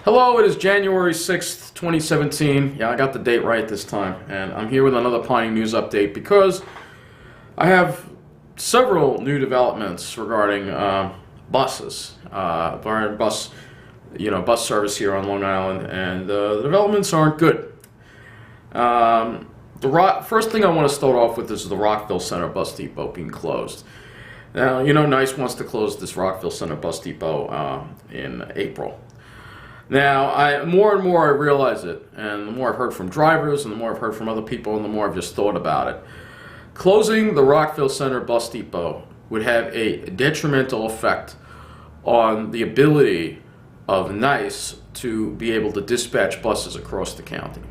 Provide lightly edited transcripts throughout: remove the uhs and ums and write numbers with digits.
Hello, it is January 6th, 2017. Yeah, I got the date right this time. And I'm here with another Piney news update because I have several new developments regarding buses, bus service here on Long Island, and the developments aren't good. First thing I want to start off with is the Rockville Center Bus Depot being closed. Now, NYC wants to close this Rockville Center Bus Depot in April. Now, more and more I realize it, and the more I've heard from drivers, and the more I've heard from other people, and the more I've just thought about it. Closing the Rockville Center Bus Depot would have a detrimental effect on the ability of NYC to be able to dispatch buses across the county.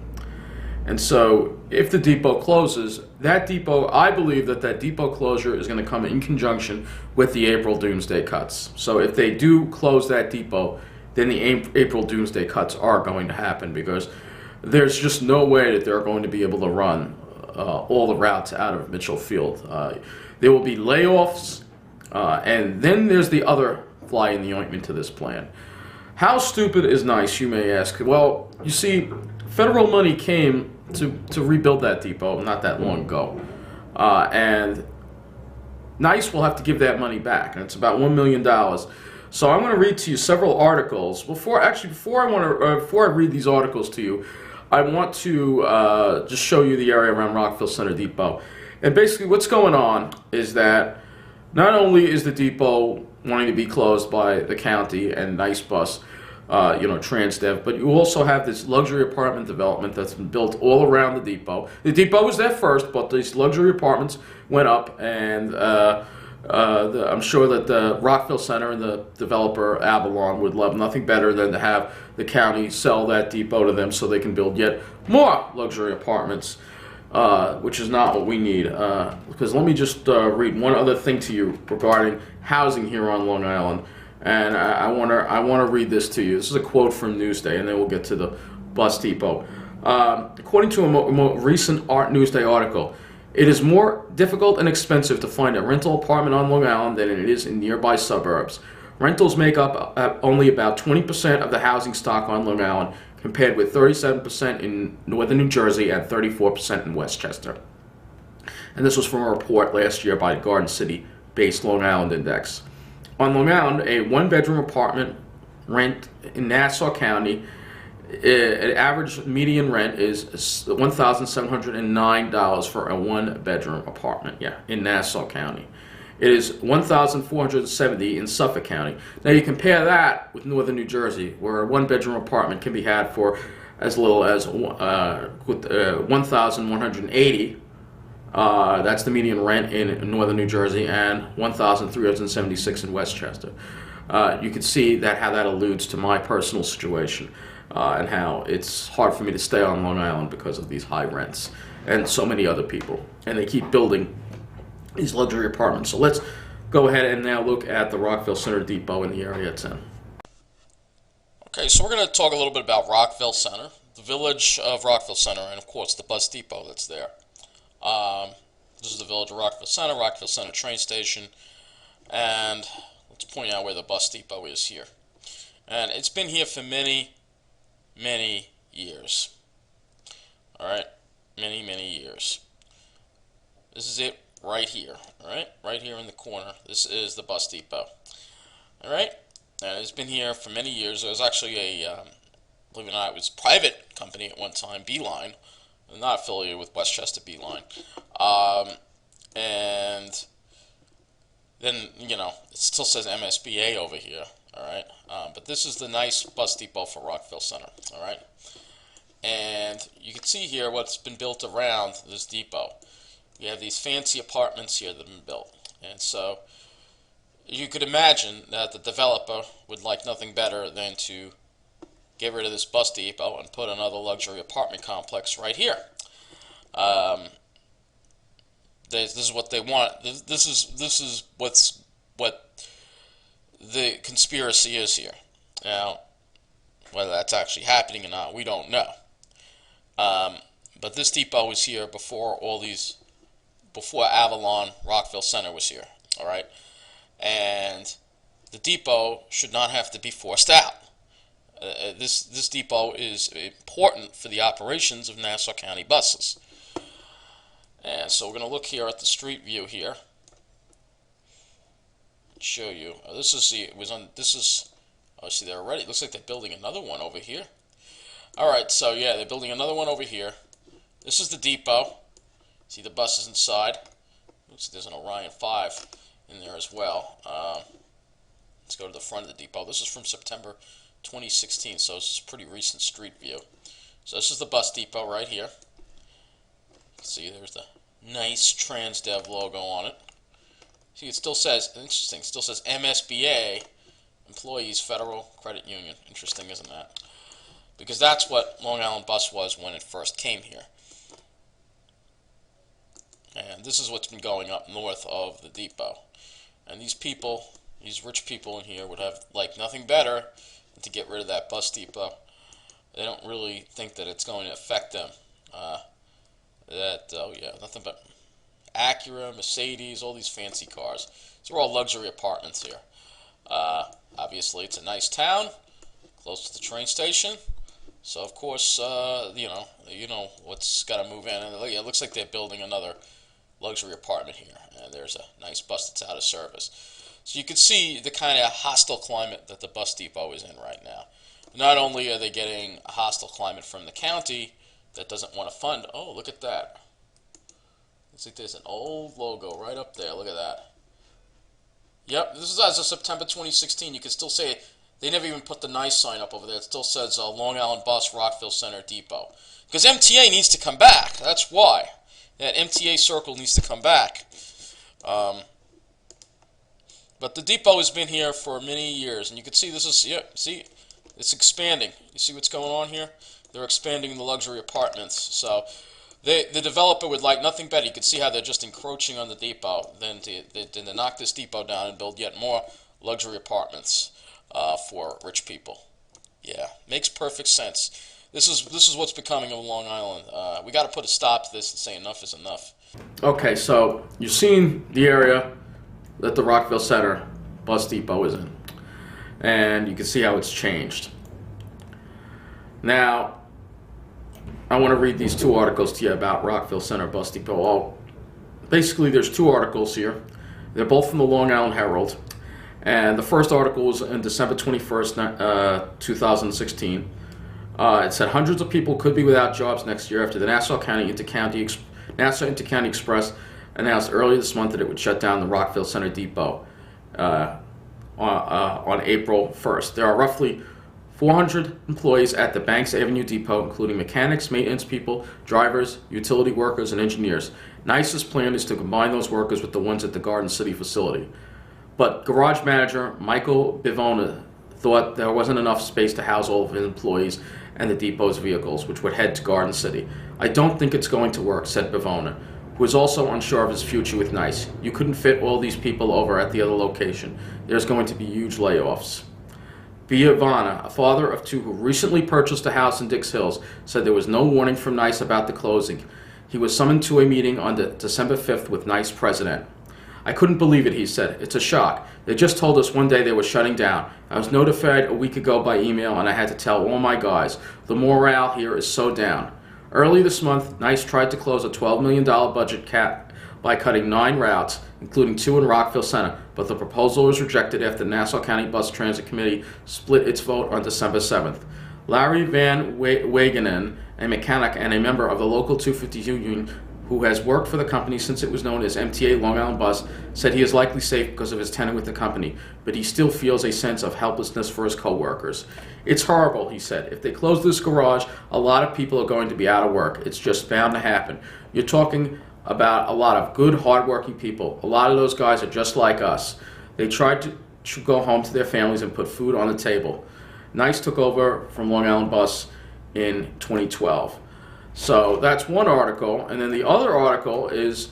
And so, if the depot closes, I believe that depot closure is going to come in conjunction with the April doomsday cuts. So if they do close that depot, then the April doomsday cuts are going to happen, because there's just no way that they're going to be able to run all the routes out of Mitchell Field. There will be layoffs, and then there's the other fly in the ointment to this plan. How stupid is NYC, you may ask? Well, you see, federal money came to rebuild that depot not that long ago, and NYC will have to give that money back, and it's about $1 million. So I'm going to read to you several articles. Before I read these articles to you, I want to just show you the area around Rockville Center Depot. And basically what's going on is that not only is the depot wanting to be closed by the county and NYC Bus, Transdev, but you also have this luxury apartment development that's been built all around the depot. The depot was there first, but these luxury apartments went up, and I'm sure that the Rockville Center and the developer Avalon would love nothing better than to have the county sell that depot to them so they can build yet more luxury apartments, which is not what we need. Because let me just read one other thing to you regarding housing here on Long Island, and I want to read this to you. This is a quote from Newsday, and then we'll get to the bus depot. According to a more recent Newsday article, it is more difficult and expensive to find a rental apartment on Long Island than it is in nearby suburbs. Rentals make up only about 20% of the housing stock on Long Island, compared with 37% in northern New Jersey and 34% in Westchester. And this was from a report last year by Garden City-based Long Island Index. On Long Island, a one-bedroom apartment rent in Nassau County, an average median rent is $1,709 for a one-bedroom apartment. In Nassau County. It is $1,470 in Suffolk County. Now you compare that with northern New Jersey, where a one-bedroom apartment can be had for as little as $1,180. That's the median rent in northern New Jersey, and $1,376 in Westchester. You can see how that alludes to my personal situation. And how it's hard for me to stay on Long Island because of these high rents, and so many other people. And they keep building these luxury apartments. So let's go ahead and now look at the Rockville Center Depot in the area it's in. Okay, so we're going to talk a little bit about Rockville Center, the village of Rockville Center, and of course the bus depot that's there. This is the village of Rockville Center train station, and let's point out where the bus depot is here. And it's been here for many years. Alright, many years. This is it right here. Alright, right here in the corner. This is the bus depot. Alright, and it's been here for many years. There was actually believe it or not, it was a private company at one time, Beeline. Not affiliated with Westchester Beeline. And then, it still says MSBA over here. Alright, but this is the nice bus depot for Rockville Center. Alright, and you can see here what's been built around this depot. You have these fancy apartments here that have been built, and so you could imagine that the developer would like nothing better than to get rid of this bus depot and put another luxury apartment complex right here. This is what they want. This is what the conspiracy is here. Now, whether that's actually happening or not, we don't know. But this depot was here before before Avalon Rockville Center was here. All right, and the depot should not have to be forced out. This depot is important for the operations of Nassau County buses. And so we're going to look here at the street view here. Show you. This is oh, see, they're already. It looks like they're building another one over here. All right, so yeah, they're building another one over here. This is the depot. See the buses inside. Looks like there's an Orion 5 in there as well. Let's go to the front of the depot. This is from September 2016, so this is a pretty recent street view. So this is the bus depot right here. See, there's the nice TransDev logo on it. See, it still says, interesting, it still says MSBA, Employees Federal Credit Union. Interesting, isn't that? Because that's what Long Island Bus was when it first came here. And this is what's been going up north of the depot. And these people, these rich people in here would have like nothing better than to get rid of that bus depot. They don't really think that it's going to affect them. Oh yeah, nothing but Acura, Mercedes, all these fancy cars. These are all luxury apartments here. Obviously, it's a nice town, close to the train station. So of course, you know what's got to move in. And it looks like they're building another luxury apartment here. And there's a nice bus that's out of service. So you can see the kind of hostile climate that the bus depot is in right now. Not only are they getting a hostile climate from the county that doesn't want to fund. Oh, look at that. Looks like there's an old logo right up there. Look at that. Yep, this is as of September 2016. You can still say it. They never even put the nice sign up over there. It still says Long Island Bus, Rockville Center Depot. Because MTA needs to come back. That's why. That MTA circle needs to come back. But the depot has been here for many years. And you can see this is, yeah, see, it's expanding. You see what's going on here? They're expanding the luxury apartments. So the developer would like nothing better. You can see how they're just encroaching on the depot than to knock this depot down and build yet more luxury apartments for rich people. Yeah, makes perfect sense. This is what's becoming of Long Island. We got to put a stop to this and say enough is enough. Okay, so you've seen the area that the Rockville Center bus depot is in, and you can see how it's changed. Now, I want to read these two articles to you about Rockville Center bus depot. Well, basically, there's two articles here. They're both from the Long Island Herald. And the first article was in December 21st, 2016. It said hundreds of people could be without jobs next year after the Nassau Intercounty Express announced earlier this month that it would shut down the Rockville Center Depot on April 1st. There are roughly 400 employees at the Banks Avenue Depot, including mechanics, maintenance people, drivers, utility workers, and engineers. NYC's plan is to combine those workers with the ones at the Garden City facility. But garage manager Michael Bivona thought there wasn't enough space to house all of his employees and the depot's vehicles, which would head to Garden City. I don't think it's going to work, said Bivona, who is also unsure of his future with NYCE. You couldn't fit all these people over at the other location. There's going to be huge layoffs. Bivona, a father of two who recently purchased a house in Dix Hills, said there was no warning from NYCE about the closing. He was summoned to a meeting on December 5th with NYCE president. I couldn't believe it, he said. It's a shock. They just told us one day they were shutting down. I was notified a week ago by email, and I had to tell all my guys. The morale here is so down. Early this month, NYCE tried to close a $12 million budget cap by cutting 9 routes, including 2 in Rockville Center, but the proposal was rejected after the Nassau County Bus Transit Committee split its vote on December 7th. Larry Van Wagenen, a mechanic and a member of the local 250 union who has worked for the company since it was known as MTA Long Island Bus, said he is likely safe because of his tenure with the company, but he still feels a sense of helplessness for his co-workers. It's horrible, he said. If they close this garage, a lot of people are going to be out of work. It's just bound to happen. You're talking about a lot of good, hard-working people. A lot of those guys are just like us. They tried to go home to their families and put food on the table. NYCE took over from Long Island Bus in 2012. So that's one article, and then the other article is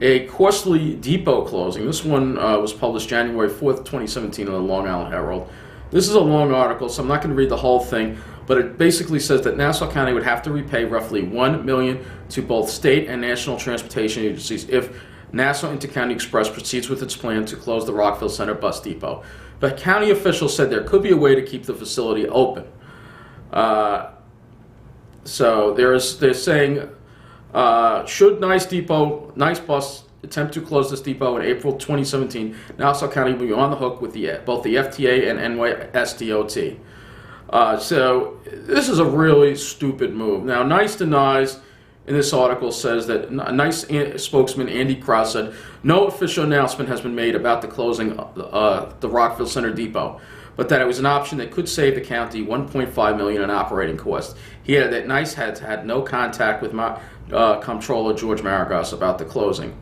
a costly depot closing. This one was published January 4th, 2017 in the Long Island Herald. This is a long article, so I'm not going to read the whole thing, but it basically says that Nassau County would have to repay roughly $1 million to both state and national transportation agencies if Nassau Intercounty Express proceeds with its plan to close the Rockville Center bus depot. But county officials said there could be a way to keep the facility open. So they're saying, should Nice Bus attempt to close this depot in April 2017, Nassau County will be on the hook with both the FTA and NYSDOT. So this is a really stupid move. Now, Nice denies in this article, says that Nice spokesman Andy Krause said no official announcement has been made about the closing the Rockville Center Depot, but that it was an option that could save the county $1.5 million in operating costs. He added that Nice had no contact with Comptroller George Maragos about the closing.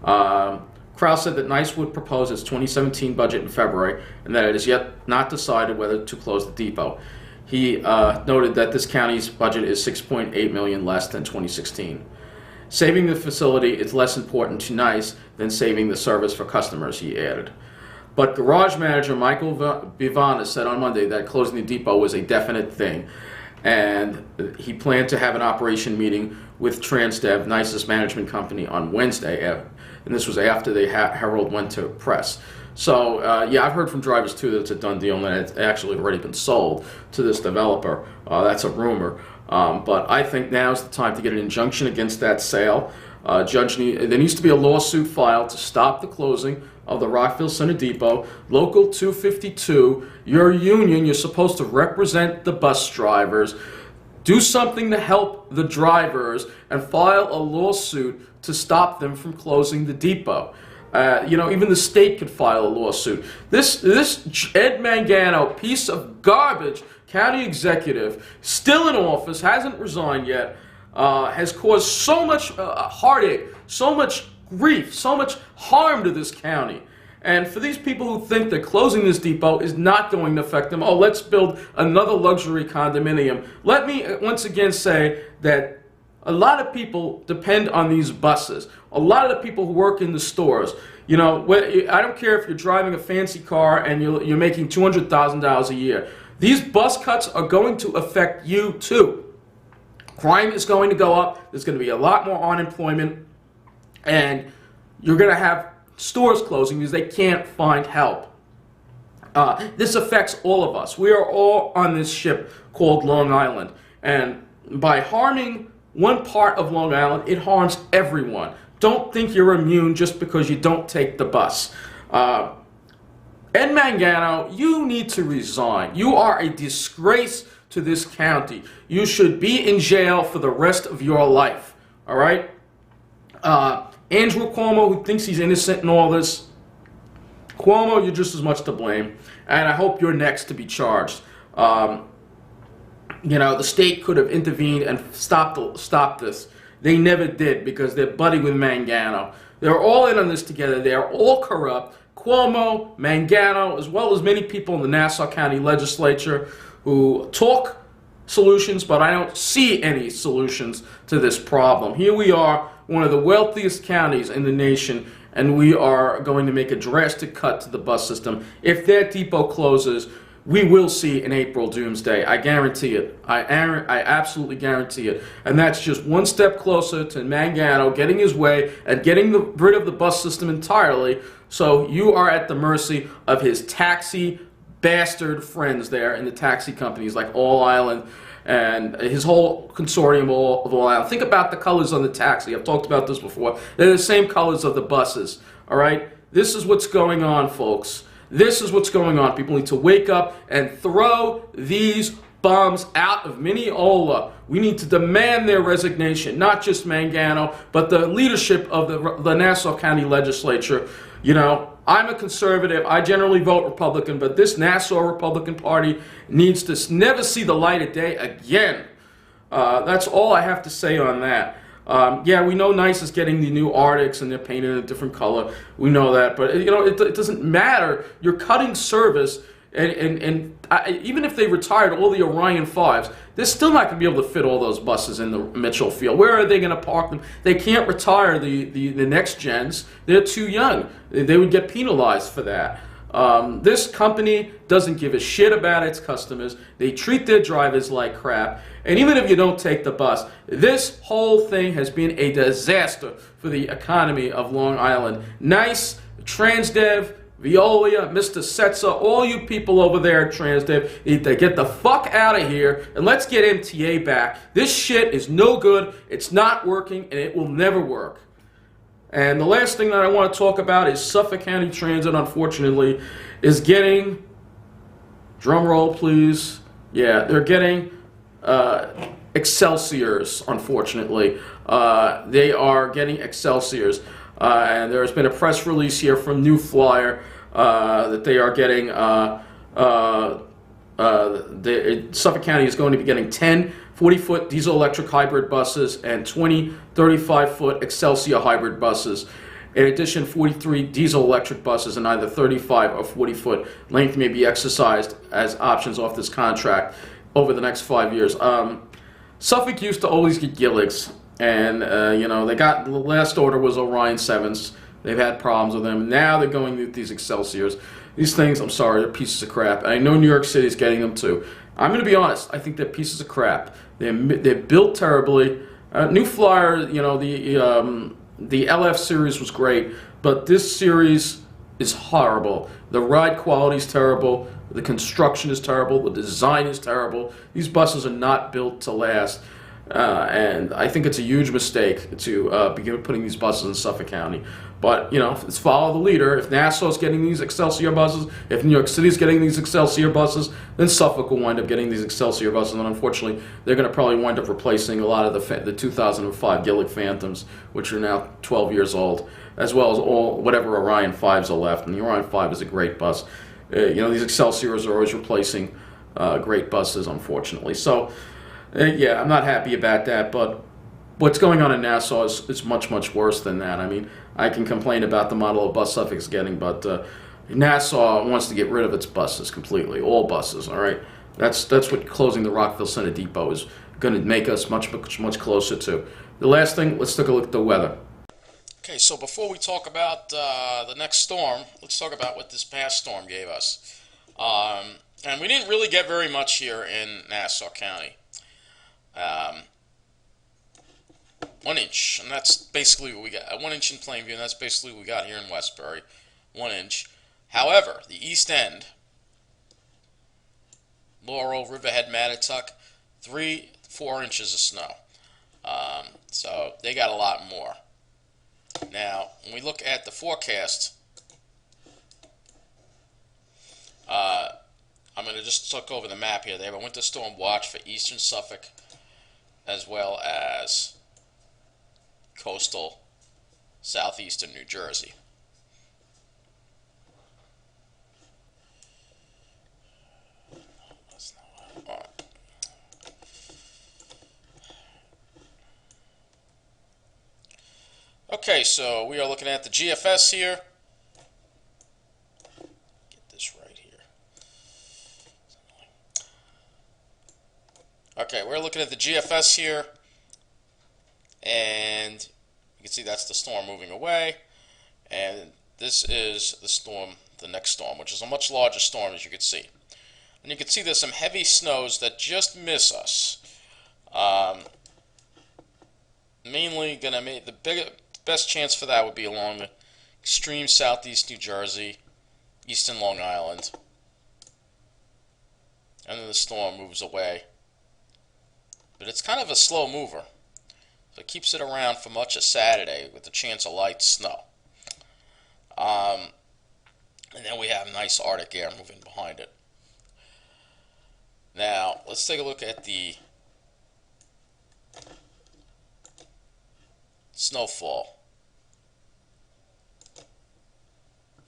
Krause said that Nice would propose its 2017 budget in February and that it is yet not decided whether to close the depot. He noted that this county's budget is $6.8 million less than 2016. Saving the facility is less important to Nice than saving the service for customers, he added. But garage manager Michael Bivana said on Monday that closing the depot was a definite thing, and he planned to have an operation meeting with Transdev, Nice's management company, on Wednesday, and this was after the Herald went to press. So, yeah, I've heard from drivers, too, that it's a done deal and that it's actually already been sold to this developer. That's a rumor. But I think now's the time to get an injunction against that sale. There needs to be a lawsuit filed to stop the closing of the Rockville Center Depot. Local 252, your union, you're supposed to represent the bus drivers. Do something to help the drivers and file a lawsuit to stop them from closing the depot. Even the state could file a lawsuit. This Ed Mangano, piece of garbage county executive, still in office, hasn't resigned yet, has caused so much heartache, so much grief, so much harm to this county. And for these people who think that closing this depot is not going to affect them, let's build another luxury condominium. Let me once again say that a lot of people depend on these buses. A lot of the people who work in the stores, I don't care if you're driving a fancy car and you're making $200,000 a year. These bus cuts are going to affect you too. Crime is going to go up. There's going to be a lot more unemployment, and you're going to have stores closing because they can't find help. This affects all of us. We are all on this ship called Long Island, and by harming one part of Long Island, it harms everyone. Don't think you're immune just because you don't take the bus. Ed Mangano, you need to resign. You are a disgrace to this county. You should be in jail for the rest of your life. All right? Andrew Cuomo, who thinks he's innocent in all this, Cuomo, you're just as much to blame. And I hope you're next to be charged. The state could have intervened and stopped this. They never did because they're buddy with Mangano. They're all in on this together. They're all corrupt. Cuomo, Mangano, as well as many people in the Nassau County Legislature who talk solutions, but I don't see any solutions to this problem. Here we are, one of the wealthiest counties in the nation, and we are going to make a drastic cut to the bus system. If that depot closes, we will see an April doomsday. I guarantee it. I absolutely guarantee it. And that's just one step closer to Mangano getting his way and getting rid of the bus system entirely. So you are at the mercy of his taxi bastard friends there in the taxi companies like All Island and his whole consortium of All Island. Think about the colors on the taxi. I've talked about this before. They're the same colors of the buses. All right? This is what's going on, folks. This is what's going on. People need to wake up and throw these bums out of Mineola. We need to demand their resignation, not just Mangano, but the leadership of the Nassau County Legislature. I'm a conservative. I generally vote Republican, but this Nassau Republican Party needs to never see the light of day again. That's all I have to say on that. Yeah, we know Nice is getting the new Arctics and they're painted in a different color. We know that, but it doesn't matter. You're cutting service, and even if they retired all the Orion 5s, they're still not going to be able to fit all those buses in the Mitchell Field. Where are they going to park them? They can't retire the next gens. They're too young. They would get penalized for that. This company doesn't give a shit about its customers. They treat their drivers like crap. And even if you don't take the bus, this whole thing has been a disaster for the economy of Long Island. Nice, Transdev, Veolia, Mr. Setzer, all you people over there at TransDev, need to get the fuck out of here and let's get MTA back. This shit is no good, it's not working, and it will never work. And the last thing that I want to talk about is Suffolk County Transit, unfortunately, is getting, drum roll please, yeah, they're getting Xcelsiors, unfortunately. They are getting Xcelsiors. And there has been a press release here from New Flyer that they are getting, Suffolk County is going to be getting 10 40-foot diesel-electric hybrid buses and 20 35-foot Xcelsior hybrid buses. In addition, 43 diesel-electric buses and either 35 or 40-foot length may be exercised as options off this contract over the next 5 years. Suffolk used to always get Gilligs. And, they got, the last order was Orion 7s. They've had problems with them. Now they're going with these Xcelsiors. These things, I'm sorry, they're pieces of crap. And I know New York City is getting them too. I'm going to be honest. I think they're pieces of crap. They're built terribly. New Flyer, the LF series was great. But this series is horrible. The ride quality is terrible. The construction is terrible. The design is terrible. These buses are not built to last. And I think it's a huge mistake to begin putting these buses in Suffolk County. But, let's follow the leader. If Nassau's getting these Xcelsior buses, if New York City's getting these Xcelsior buses, then Suffolk will wind up getting these Xcelsior buses. And unfortunately, they're going to probably wind up replacing a lot of the 2005 Gillig Phantoms, which are now 12 years old, as well as whatever Orion 5s are left. And the Orion 5 is a great bus. These Xcelsiors are always replacing great buses, unfortunately. So, yeah, I'm not happy about that, but what's going on in Nassau is much, much worse than that. I mean, I can complain about the model of bus Suffolk's getting, but Nassau wants to get rid of its buses completely, all buses, all right? That's what closing the Rockville Center Depot is going to make us much, much, much closer to. The last thing, let's take a look at the weather. Okay, so before we talk about the next storm, let's talk about what this past storm gave us. And we didn't really get very much here in Nassau County. 1 inch, and that's basically what we got. 1 inch in Plainview, and that's basically what we got here in Westbury. 1 inch. However, the East End, Laurel, Riverhead, Mattituck, 3-4 inches of snow. So they got a lot more. Now, when we look at the forecast, I'm going to just look over the map here. They have a winter storm watch for eastern Suffolk, as well as coastal southeastern New Jersey. All right. Okay, so we are looking at the GFS here. Get this right here. Okay, we're looking at the GFS here. And you can see that's the storm moving away. And this is the storm, the next storm, which is a much larger storm, as you can see. And you can see there's some heavy snows that just miss us. Mainly going to make the best chance for that would be along the extreme southeast New Jersey, eastern Long Island. And then the storm moves away. But it's kind of a slow mover. So it keeps it around for much of Saturday with a chance of light snow. And then we have nice Arctic air moving behind it. Now, let's take a look at the snowfall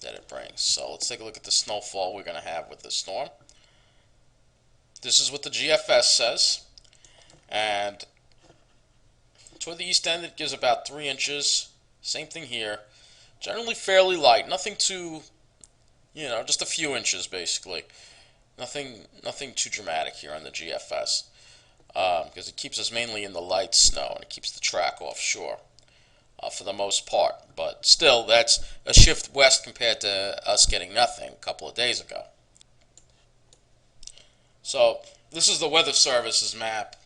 that it brings. So let's take a look at the snowfall we're going to have with this storm. This is what the GFS says. And toward the east end, it gives about 3 inches. Same thing here. Generally fairly light. Nothing too, just a few inches basically. Nothing too dramatic here on the GFS. Because it keeps us mainly in the light snow and it keeps the track offshore for the most part. But still, that's a shift west compared to us getting nothing a couple of days ago. So this is the Weather Service's map.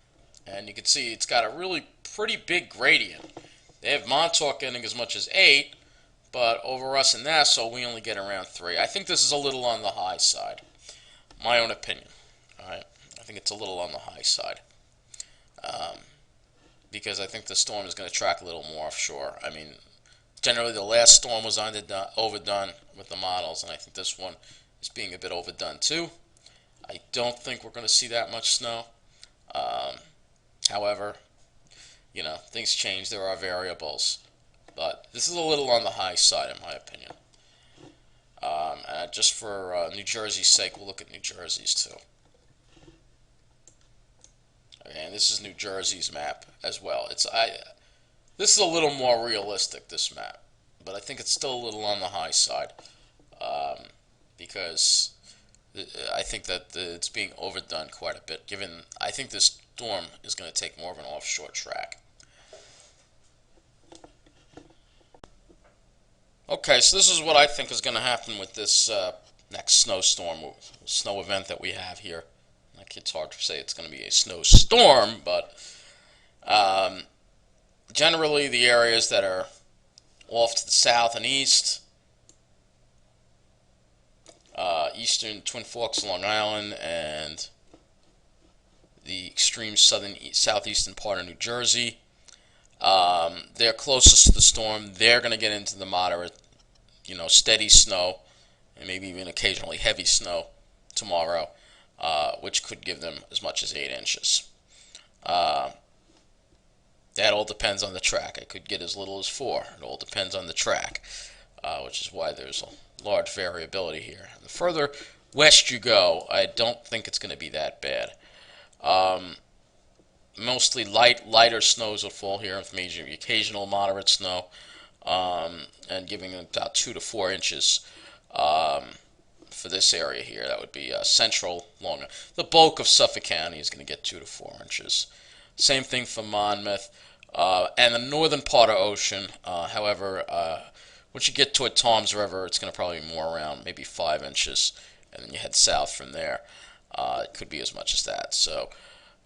And you can see it's got a really pretty big gradient. They have Montauk getting as much as 8, but over us in Nassau, we only get around 3. I think this is a little on the high side. My own opinion. All right, I think it's a little on the high side. Because I think the storm is going to track a little more offshore. I mean, generally the last storm was overdone with the models, and I think this one is being a bit overdone too. I don't think we're going to see that much snow. However, you know, things change. There are variables. But this is a little on the high side, in my opinion. Just for New Jersey's sake, we'll look at New Jersey's too. Okay, and this is New Jersey's map as well. This is a little more realistic, this map, but I think it's still a little on the high side because I think that it's being overdone quite a bit. Given, I think this storm is going to take more of an offshore track. Okay, so this is what I think is going to happen with this next snow event that we have here. Like, it's hard to say it's going to be a snowstorm, but generally the areas that are off to the south and east, eastern Twin Forks, Long Island, and the extreme southeastern part of New Jersey, they're closest to the storm. They're going to get into the moderate, you know, steady snow, and maybe even occasionally heavy snow tomorrow, which could give them as much as 8 inches. That all depends on the track. It could get as little as 4. It all depends on the track, which is why there's a large variability here. The further west you go, I don't think it's going to be that bad. Mostly lighter snows will fall here, with maybe occasional moderate snow, and giving them about 2 to 4 inches for this area here. That would be central Long Island. The bulk of Suffolk County is going to get 2 to 4 inches. Same thing for Monmouth and the northern part of Ocean. However, once you get toward Toms River, it's going to probably be more around maybe 5 inches, and then you head south from there. It could be as much as that. So.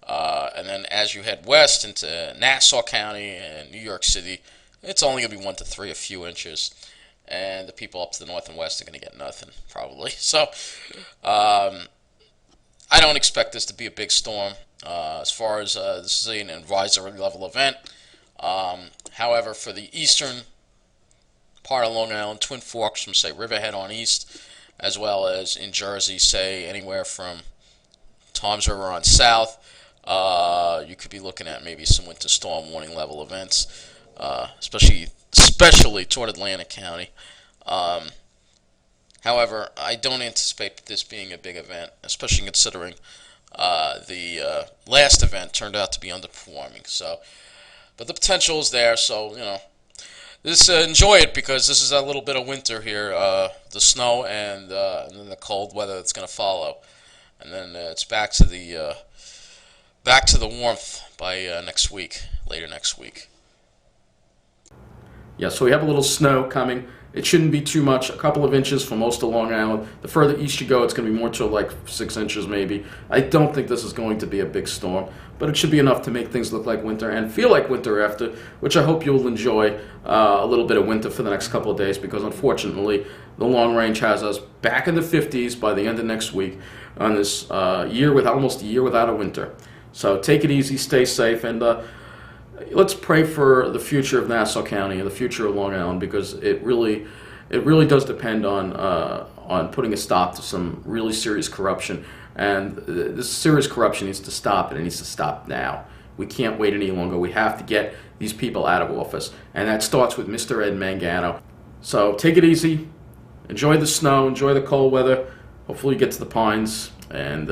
And then as you head west into Nassau County and New York City, it's only going to be 1 to 3, a few inches. And the people up to the north and west are going to get nothing, probably. So I don't expect this to be a big storm. As far as this is an advisory level event. However, for the eastern part of Long Island, Twin Forks from, say, Riverhead on east, as well as in Jersey, say, anywhere from Toms River on south, you could be looking at maybe some winter storm warning level events, especially toward Atlantic County. However, I don't anticipate this being a big event, especially considering the last event turned out to be underperforming. So, but the potential is there. So, you know, enjoy it, because this is a little bit of winter here, the snow and then the cold weather that's going to follow, and then it's back to the warmth by next week, later next week. Yeah, so we have a little snow coming. It shouldn't be too much, a couple of inches for most of Long Island. The further east you go, it's going to be more to like 6 inches maybe. I don't think this is going to be a big storm, but it should be enough to make things look like winter and feel like winter after, which I hope you'll enjoy a little bit of winter for the next couple of days, because unfortunately the long range has us back in the 50s by the end of next week on this almost a year without a winter. So take it easy, stay safe, and let's pray for the future of Nassau County and the future of Long Island, because it really does depend on putting a stop to some really serious corruption. And this serious corruption needs to stop, and it needs to stop now. We can't wait any longer. We have to get these people out of office, and that starts with Mr. Ed Mangano. So take it easy, enjoy the snow, enjoy the cold weather. Hopefully you get to the Pines, and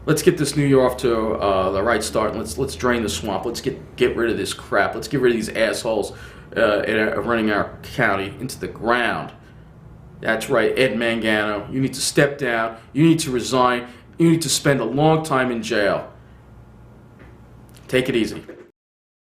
let's get this new year off to the right start, and let's drain the swamp. Let's get rid of this crap. Let's get rid of these assholes running our county into the ground. That's right, Ed Mangano. You need to step down. You need to resign. You need to spend a long time in jail. Take it easy.